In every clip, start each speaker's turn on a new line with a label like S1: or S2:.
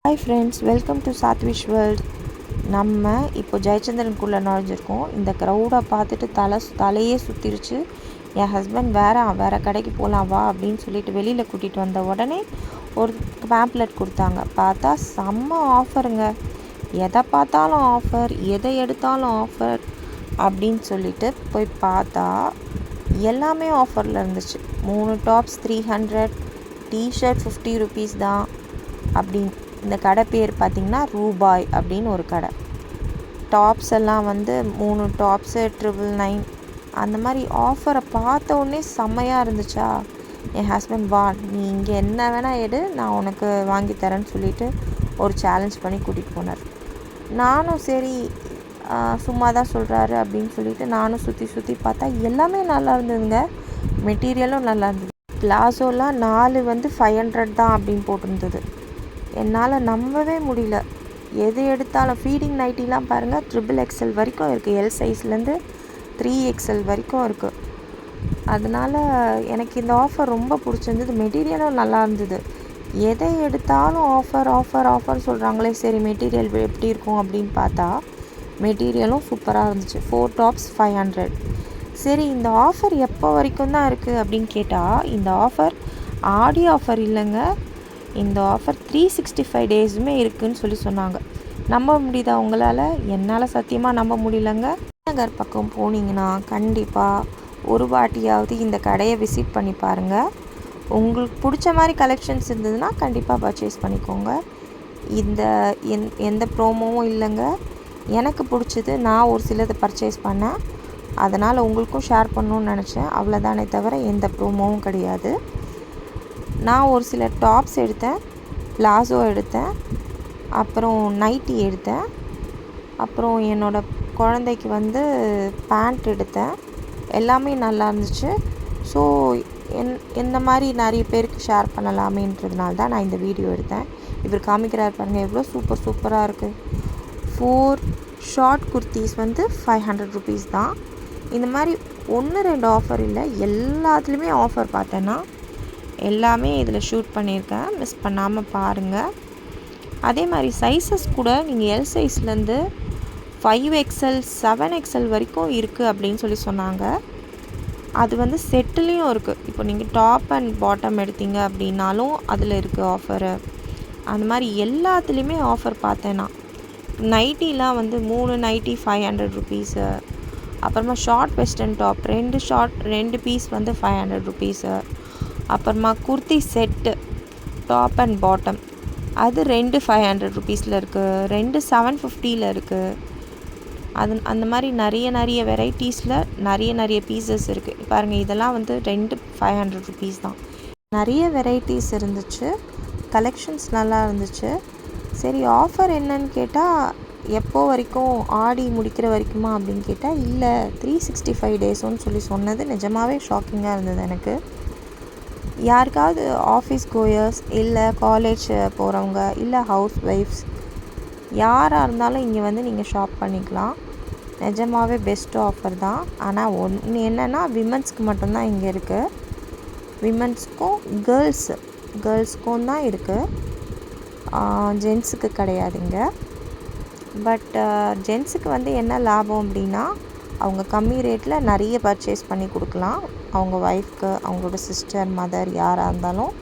S1: Hi friends, welcome to Sathvish world. நம்ம இப்போ ஜெயச்சந்திரனுக்குள்ளே நுழைஞ்சிருக்கோம். இந்த க்ரௌடை பார்த்துட்டு தலையே சுற்றிருச்சு. என் ஹஸ்பண்ட் வேறு கடைக்கு போகலாம் வா அப்படின்னு சொல்லிட்டு வெளியில் கூட்டிகிட்டு வந்த உடனே ஒரு பேம்ப்ளெட் கொடுத்தாங்க. பார்த்தா செம்ம ஆஃபருங்க. எதை பார்த்தாலும் ஆஃபர், எதை எடுத்தாலும் ஆஃபர் அப்படின்னு சொல்லிட்டு போய் பார்த்தா எல்லாமே ஆஃபரில் இருந்துச்சு. 3 டாப்ஸ் 300, டிஷர்ட் 50 rupees தான் அப்படின்னு. இந்த கடை பேர் பார்த்திங்கன்னா ரூபாய் அப்படின்னு ஒரு கடை. டாப்ஸ் எல்லாம் வந்து 3 டாப்ஸு 999 அந்த மாதிரி ஆஃபரை பார்த்த உடனே செம்மையாக இருந்துச்சா. என் ஹஸ்பண்ட் வா, நீ இங்கே என்ன வேணால் எடு, நான் உனக்கு வாங்கி தரேன்னு சொல்லிவிட்டு ஒரு சேலஞ்ச் பண்ணி கூட்டிகிட்டு போனார். நானும் சரி சும்மா தான் சொல்கிறாரு அப்படின்னு சொல்லிட்டு நானும் சுற்றி பார்த்தா எல்லாமே நல்லா இருந்ததுங்க. மெட்டீரியலும் நல்லா இருந்தது. பிளாசோலாம் 4 வந்து 500 தான் அப்படின்னு போட்டிருந்தது. என்னால் நம்பவே முடியல. எது எடுத்தாலும் ஃபீடிங் நைட்டிலாம் பாருங்கள், XXL வரைக்கும் இருக்குது. எல் சைஸ்லேருந்து 3XL வரைக்கும் இருக்குது. அதனால் எனக்கு இந்த ஆஃபர் ரொம்ப பிடிச்சிருந்தது. மெட்டீரியலும் நல்லா இருந்தது. எதை எடுத்தாலும் ஆஃபர் ஆஃபர் ஆஃபர் சொல்கிறாங்களே, சரி மெட்டீரியல் எப்படி இருக்கும் அப்படின்னு பார்த்தா மெட்டீரியலும் சூப்பராக இருந்துச்சு. 4 டாப்ஸ் 500. சரி, இந்த ஆஃபர் எப்போ வரைக்கும் தான் இருக்குது அப்படின்னு கேட்டால், இந்த ஆஃபர் ஆடி ஆஃபர் இல்லைங்க. இந்த ஆஃபர் 365 டேஸுமே இருக்குதுன்னு சொல்லி சொன்னாங்க. நம்ப முடியுதா உங்களால்? என்னால் சத்தியமாக நம்ப முடியலங்க. நகர் பக்கம் போனீங்கன்னா கண்டிப்பாக ஒரு வாட்டியாவது இந்த கடையை விசிட் பண்ணி பாருங்கள். உங்களுக்கு பிடிச்ச மாதிரி கலெக்ஷன்ஸ் இருந்ததுன்னா கண்டிப்பாக பர்ச்சேஸ் பண்ணிக்கோங்க. இந்த எந்த ப்ரோமோவும் இல்லைங்க. எனக்கு பிடிச்சது, நான் ஒரு சிலதை பர்ச்சேஸ் பண்ணேன். அதனால் உங்களுக்கும் ஷேர் பண்ணணுன்னு நினச்சேன். அவ்வளோதானே தவிர எந்த ப்ரோமோவும் கிடையாது. நான் ஒரு சில டாப்ஸ் எடுத்தேன், பிளாசோ எடுத்தேன், அப்புறம் நைட்டி எடுத்தேன், அப்புறம் என்னோடய குழந்தைக்கு வந்து பேண்ட் எடுத்தேன். எல்லாமே நல்லா இருந்துச்சு. ஸோ இந்த மாதிரி நிறைய பேருக்கு ஷேர் பண்ணலாமேன்றதுனால தான் நான் இந்த வீடியோ எடுத்தேன். இவர் காமிக்கிறார் பாருங்கள், எவ்வளோ சூப்பராக இருக்குது. 4 ஷார்ட் குர்த்திஸ் வந்து 500 rupees தான். இந்த மாதிரி 1-2 ஆஃபர் இல்லை, எல்லாத்துலேயுமே ஆஃபர் பார்த்தேன்னா எல்லாமே இதில் ஷூட் பண்ணியிருக்கேன். மிஸ் பண்ணாமல் பாருங்கள். அதே மாதிரி சைஸஸ் கூட நீங்கள் எல் சைஸ்லேருந்து 5XL 7XL வரைக்கும் இருக்குது அப்படின்னு சொல்லி சொன்னாங்க. அது வந்து செட்டுலேயும் இருக்குது. இப்போ நீங்கள் டாப் அண்ட் பாட்டம் எடுத்தீங்க அப்படின்னாலும் அதில் இருக்குது ஆஃபரு. அந்த மாதிரி எல்லாத்துலேயுமே ஆஃபர் பார்த்தேன்னா. நைட்டிலாம் வந்து 3 நைட்டி 500 rupees. அப்புறமா ஷார்ட் வெஸ்டர்ன் டாப் 2 பீஸ் வந்து 500 rupees. அப்புறமா kurti set top and bottom அது 2 500 rupeesல இருக்குது, 2 750 இருக்குது. அந்த மாதிரி நிறைய வெரைட்டிஸில் நிறைய பீசஸ் இருக்குது. பாருங்கள், இதெல்லாம் வந்து 2 500 rupees தான். நிறைய வெரைட்டிஸ் இருந்துச்சு, கலெக்ஷன்ஸ் நல்லா இருந்துச்சு. சரி, ஆஃபர் என்னன்னு கேட்டால் எப்போ வரைக்கும், ஆடி முடிக்கிற வரைக்குமா அப்படின்னு கேட்டால் இல்லை, 365 டேஸுன்னு சொல்லி சொன்னது நிஜமாகவே ஷாக்கிங்காக இருந்தது எனக்கு. யாருக்காவது ஆஃபீஸ் கோயர்ஸ், இல்லை காலேஜ் போகிறவங்க, இல்லை ஹவுஸ் ஒய்ஃப்ஸ், யாராக இருந்தாலும் இங்கே வந்து நீங்கள் ஷாப் பண்ணிக்கலாம். நிஜமாகவே பெஸ்ட் ஆஃபர் தான். ஆனால் ஒன்று என்னென்னா, விமன்ஸ்க்கு மட்டும்தான் இங்கே இருக்குது. விமன்ஸ்க்கும் கேர்ள்ஸ்க்கும் தான் இருக்குது, ஜென்ஸுக்கு கிடையாதுங்க. பட் ஜென்ஸுக்கு வந்து என்ன லாபம் அப்படின்னா, அவங்க கம்மி ரேட்டில் நிறைய பர்ச்சேஸ் பண்ணி கொடுக்கலாம். அவங்க ஒய்ஃப்க்கு, அவங்களோட சிஸ்டர், மதர் யாராக இருந்தாலும்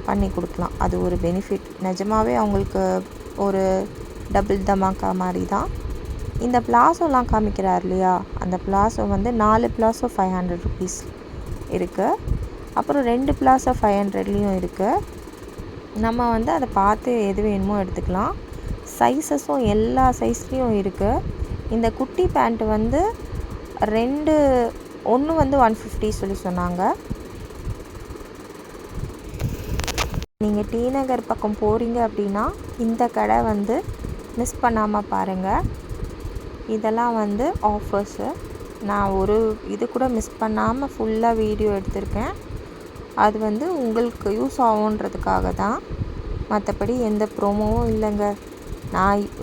S1: பண்ணி கொடுக்கலாம். அது ஒரு பெனிஃபிட். நிஜமாகவே அவங்களுக்கு ஒரு டபுள் தமாக்கா மாதிரி தான். இந்த பிளாசோலாம் காமிக்கிறார் இல்லையா, அந்த பிளாசோ வந்து 4 பிளாசோ 500 rupees இருக்குது. அப்புறம் 2 பிளாசோ 500லேயும் இருக்குது. நம்ம வந்து அதை பார்த்து எது வேணுமோ எடுத்துக்கலாம். சைஸஸும் எல்லா சைஸ்லேயும் இருக்குது. இந்த குட்டி பேண்ட்டு வந்து 1 வந்து 150 சொல்லி சொன்னாங்க. நீங்கள் டி நகர் பக்கம் போகிறீங்க அப்படின்னா இந்த கடை வந்து மிஸ் பண்ணாமல் பாருங்கள். இதெல்லாம் வந்து ஆஃபர்ஸு. நான் ஒரு இது கூட மிஸ் பண்ணாமல் ஃபுல்லாக வீடியோ எடுத்திருக்கேன். அது வந்து உங்களுக்கு யூஸ் ஆகுன்றதுக்காக தான், மற்றபடி எந்த ப்ரோமோவும் இல்லைங்க.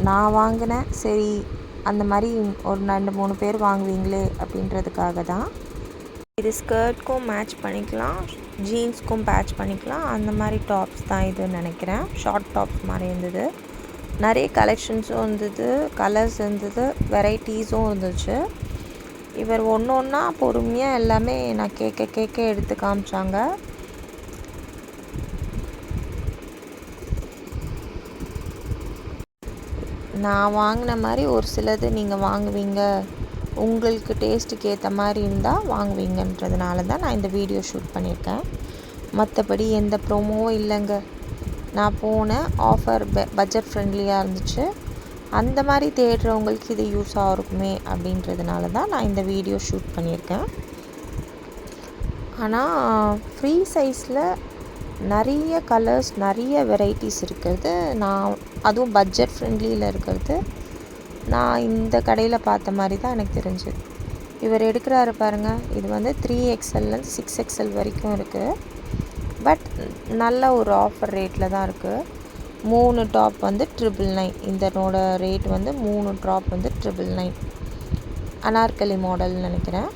S1: நான் வாங்கினேன், சரி அந்த மாதிரி ஒரு 2-3 பேர் வாங்குவீங்களே அப்படின்றதுக்காக தான். இது ஸ்கர்ட்க்கும் மேட்ச் பண்ணிக்கலாம், ஜீன்ஸ்க்கும் பேட்ச் பண்ணிக்கலாம். அந்த மாதிரி டாப்ஸ் தான் இதுன்னு நினைக்கிறேன். ஷார்ட் டாப்ஸ் மாதிரி இருந்தது. நிறைய கலெக்ஷன்ஸும் இருந்தது, கலர்ஸ் இருந்தது, வெரைட்டிஸும் இருந்துச்சு. இவர் ஒன்று ஒன்றா பொறுமையாக எல்லாமே நான் கேட்க எடுத்து காமிச்சாங்க. நான் வாங்கின மாதிரி ஒரு சிலது நீங்கள் வாங்குவீங்க, உங்களுக்கு டேஸ்ட்டுக்கு ஏற்ற மாதிரி இருந்தால் வாங்குவீங்கன்றதுனால தான் நான் இந்த வீடியோ ஷூட் பண்ணியிருக்கேன். மற்றபடி எந்த ப்ரோமோவும் இல்லைங்க. நான் போனேன், ஆஃபர் பட்ஜெட் ஃப்ரெண்ட்லியாக இருந்துச்சு. அந்த மாதிரி தேடுறவங்களுக்கு இது யூஸாக இருக்குமே அப்படின்றதுனால தான் நான் இந்த வீடியோ ஷூட் பண்ணியிருக்கேன். ஆனால் ஃப்ரீ சைஸில் நிறைய கலர்ஸ், நிறைய வெரைட்டிஸ் இருக்கிறது, அதுவும் பட்ஜெட் ஃப்ரெண்ட்லியில் இருக்கிறது நான் இந்த கடையில் பார்த்த மாதிரி தான் எனக்கு தெரிஞ்சது. இவர் எடுக்கிறாரு பாருங்கள், இது வந்து 3XLலேருந்து 6XL வரைக்கும் இருக்குது. பட் நல்ல ஒரு ஆஃபர் ரேட்டில் தான் இருக்குது. 3 டாப் வந்து 999. இதனோட ரேட் வந்து 3 டாப் வந்து 999. அனார்கலி மாடல்னு நினைக்கிறேன்.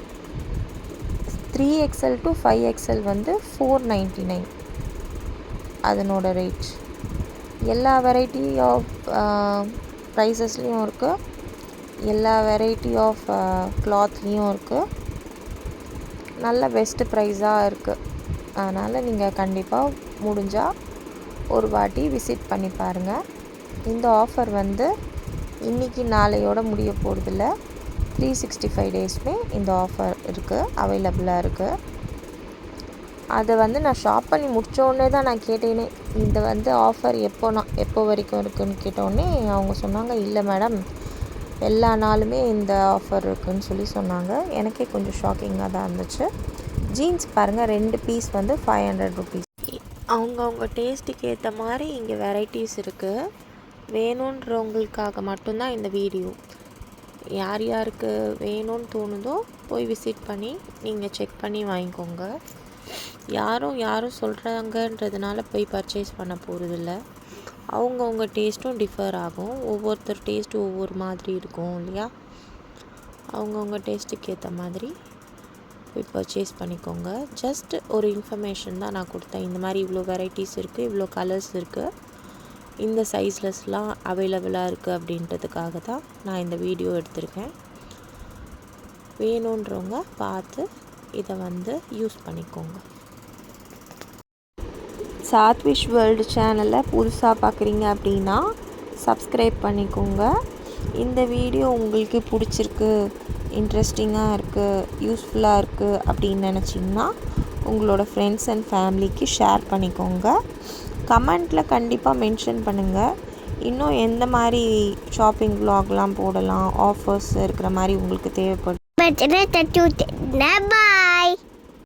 S1: 3XL to 5XL வந்து 499 அதனோட ரேட். எல்லா வெரைட்டி ஆஃப் ப்ரைஸஸ்லேயும் இருக்குது, எல்லா வெரைட்டி ஆஃப் கிளாத்லேயும் இருக்குது. நல்ல பெஸ்ட்டு ப்ரைஸாக இருக்குது. அதனால் நீங்கள் கண்டிப்பாக முடிஞ்சால் ஒரு வாட்டி விசிட் பண்ணி பாருங்கள். இந்த ஆஃபர் வந்து இன்றைக்கி நாளையோட முடிய போகிறதில்ல. 365 டேஸுமே இந்த ஆஃபர் இருக்குது, அவைலபிளாக இருக்குது. அதை வந்து நான் ஷாப் பண்ணி முடித்தோடனே தான் நான் கேட்டேனே, இந்த வந்து ஆஃபர் எப்போ வரைக்கும் இருக்குதுன்னு கேட்டோடனே அவங்க சொன்னாங்க, இல்லை மேடம் எல்லா நாளுமே இந்த ஆஃபர் இருக்குதுன்னு சொன்னாங்க. எனக்கே கொஞ்சம் ஷாக்கிங்காக தான் இருந்துச்சு. ஜீன்ஸ் பாருங்கள், 2 பீஸ் வந்து 500 ருபீஸ். அவங்கவுங்க டேஸ்ட்டுக்கு ஏற்ற மாதிரி இங்கே வெரைட்டிஸ் இருக்குது. வேணுன்றவங்களுக்காக மட்டும்தான் இந்த வீடியோ. யார் யாருக்கு வேணும்னு தோணுதோ போய் விசிட் பண்ணி நீங்கள் செக் பண்ணி வாங்கிக்கோங்க. யாரும் சொல்கிறாங்கன்றதுனால போய் பர்ச்சேஸ் பண்ண போகிறதில்ல. அவங்கவுங்க டேஸ்ட்டும் டிஃபர் ஆகும். ஒவ்வொருத்தர் டேஸ்ட்டும் ஒவ்வொரு மாதிரி இருக்கும் இல்லையா? அவங்கவுங்க டேஸ்ட்டுக்கு ஏற்ற மாதிரி போய் பர்ச்சேஸ் பண்ணிக்கோங்க. ஜஸ்ட் ஒரு இன்ஃபர்மேஷன் தான் நான் கொடுத்தேன். இந்த மாதிரி இவ்வளோ வெரைட்டிஸ் இருக்குது, இவ்வளோ கலர்ஸ் இருக்குது, இந்த சைஸ்லஸ்லாம் அவைலபிளாக இருக்குது அப்படின்றதுக்காக தான் நான் இந்த வீடியோ எடுத்திருக்கேன். வேணுன்றவங்க பார்த்து இதை வந்து யூஸ் பண்ணிக்கோங்க. சாத்விஷ் வேர்ல்டு சேனலை புதுசாக பார்க்குறீங்க அப்படின்னா சப்ஸ்கிரைப் பண்ணிக்கோங்க. இந்த வீடியோ உங்களுக்கு பிடிச்சிருக்கு, இன்ட்ரெஸ்டிங்காக இருக்குது, யூஸ்ஃபுல்லாக இருக்குது அப்படின்னு நினச்சிங்கன்னா உங்களோட ஃப்ரெண்ட்ஸ் அண்ட் ஃபேமிலிக்கு ஷேர் பண்ணிக்கோங்க. கமெண்ட்டில் கண்டிப்பாக மென்ஷன் பண்ணுங்கள், இன்னும் எந்த மாதிரி ஷாப்பிங் vlogலாம் போடலாம், ஆஃபர்ஸ் இருக்கிற மாதிரி உங்களுக்கு தேவைப்படும்.